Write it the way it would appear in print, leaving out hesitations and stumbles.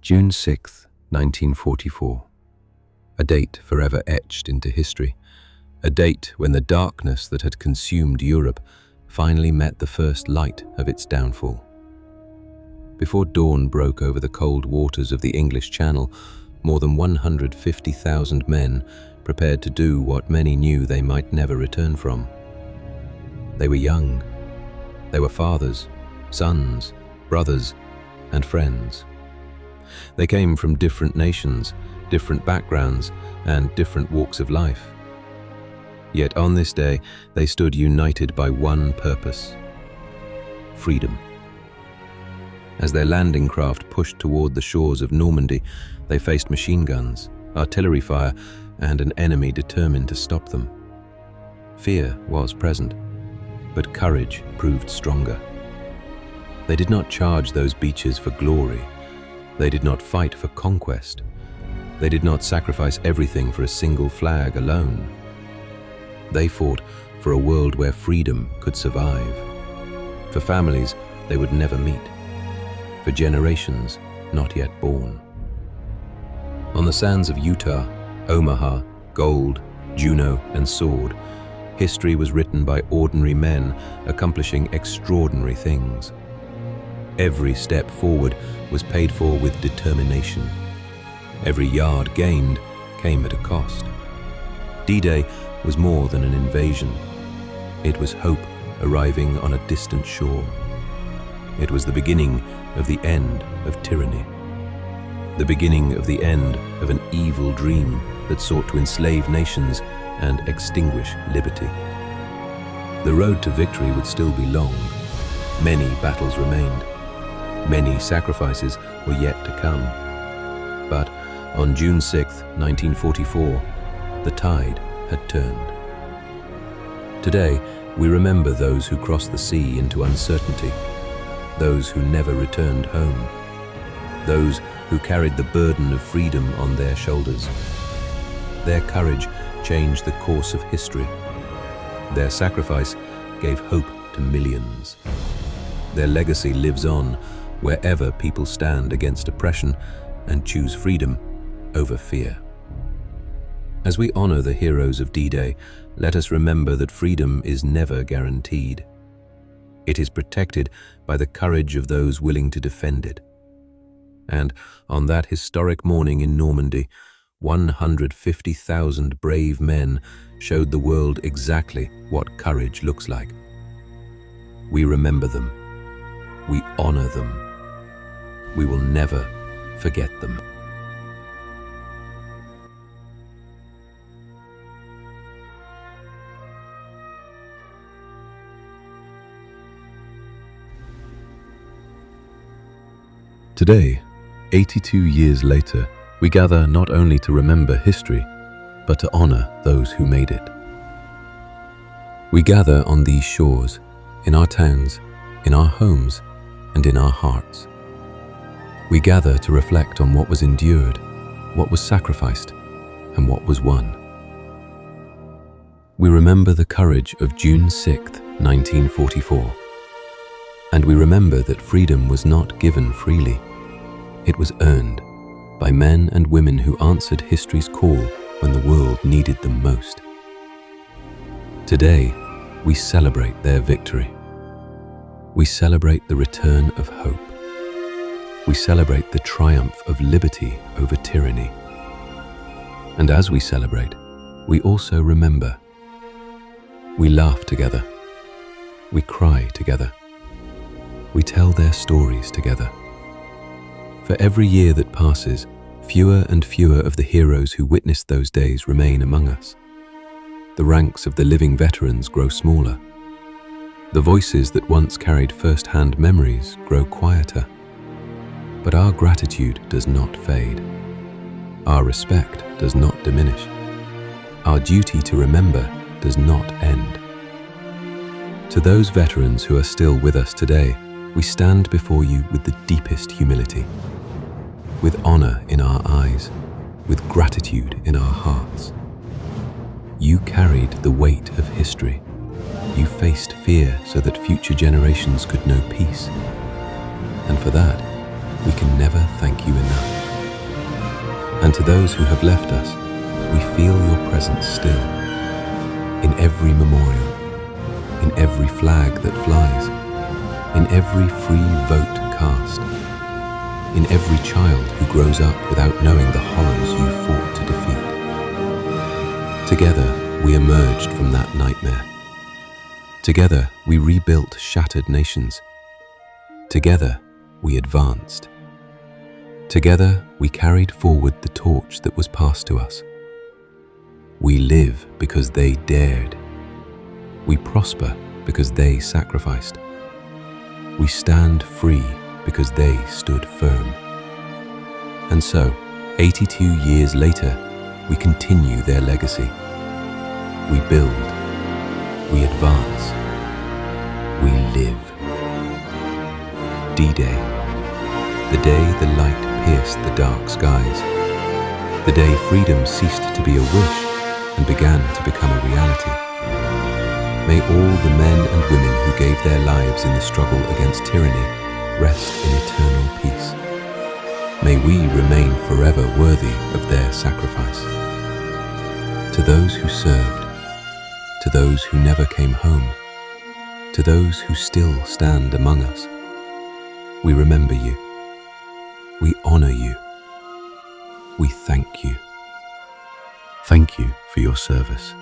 June 6th, 1944. A date forever etched into history. A date when the darkness that had consumed Europe finally met the first light of its downfall. Before dawn broke over the cold waters of the English Channel, more than 150,000 men prepared to do what many knew they might never return from. They were young. They were fathers, sons, brothers, and friends. They came from different nations, different backgrounds, and different walks of life. Yet on this day, they stood united by one purpose: freedom. As their landing craft pushed toward the shores of Normandy, they faced machine guns, artillery fire, and an enemy determined to stop them. Fear was present, but courage proved stronger. They did not charge those beaches for glory. They did not fight for conquest. They did not sacrifice everything for a single flag alone. They fought for a world where freedom could survive, for families they would never meet, for generations not yet born. On the sands of Utah, Omaha, Gold, Juno, and Sword, history was written by ordinary men accomplishing extraordinary things. Every step forward was paid for with determination. Every yard gained came at a cost. D-Day was more than an invasion. It was hope arriving on a distant shore. It was the beginning of the end of tyranny. The beginning of the end of an evil dream that sought to enslave nations and extinguish liberty. The road to victory would still be long. Many battles remained. Many sacrifices were yet to come. But on June 6, 1944, the tide had turned. Today, we remember those who crossed the sea into uncertainty, those who never returned home, those who carried the burden of freedom on their shoulders. Their courage changed the course of history. Their sacrifice gave hope to millions. Their legacy lives on wherever people stand against oppression and choose freedom over fear. As we honor the heroes of D-Day, let us remember that freedom is never guaranteed. It is protected by the courage of those willing to defend it. And on that historic morning in Normandy, 150,000 brave men showed the world exactly what courage looks like. We remember them. We honor them. We will never forget them. Today, 82 years later, we gather not only to remember history, but to honor those who made it. We gather on these shores, in our towns, in our homes, and in our hearts. We gather to reflect on what was endured, what was sacrificed, and what was won. We remember the courage of June 6, 1944. And we remember that freedom was not given freely. It was earned by men and women who answered history's call when the world needed them most. Today, we celebrate their victory. We celebrate the return of hope. We celebrate the triumph of liberty over tyranny. And as we celebrate, we also remember. We laugh together. We cry together. We tell their stories together. For every year that passes, fewer and fewer of the heroes who witnessed those days remain among us. The ranks of the living veterans grow smaller. The voices that once carried first-hand memories grow quieter. But our gratitude does not fade. Our respect does not diminish. Our duty to remember does not end. To those veterans who are still with us today, we stand before you with the deepest humility, with honor in our eyes, with gratitude in our hearts. You carried the weight of history. You faced fear so that future generations could know peace. And for that, we can never thank you enough. And to those who have left us, we feel your presence still, in every memorial, in every flag that flies, in every free vote cast, in every child who grows up without knowing the horrors you fought to defeat. Together, we emerged from that nightmare. Together, we rebuilt shattered nations. Together, we advanced. Together, we carried forward the torch that was passed to us. We live because they dared. We prosper because they sacrificed. We stand free because they stood firm. And so, 82 years later, we continue their legacy. We build, we advance, we live. D-Day, the day the light pierced the dark skies, the day freedom ceased to be a wish and began to become a reality. May all the men and women who gave their lives in the struggle against tyranny rest in eternal peace. May we remain forever worthy of their sacrifice. To those who served, to those who never came home, to those who still stand among us, we remember you. We honor you. We thank you. Thank you for your service.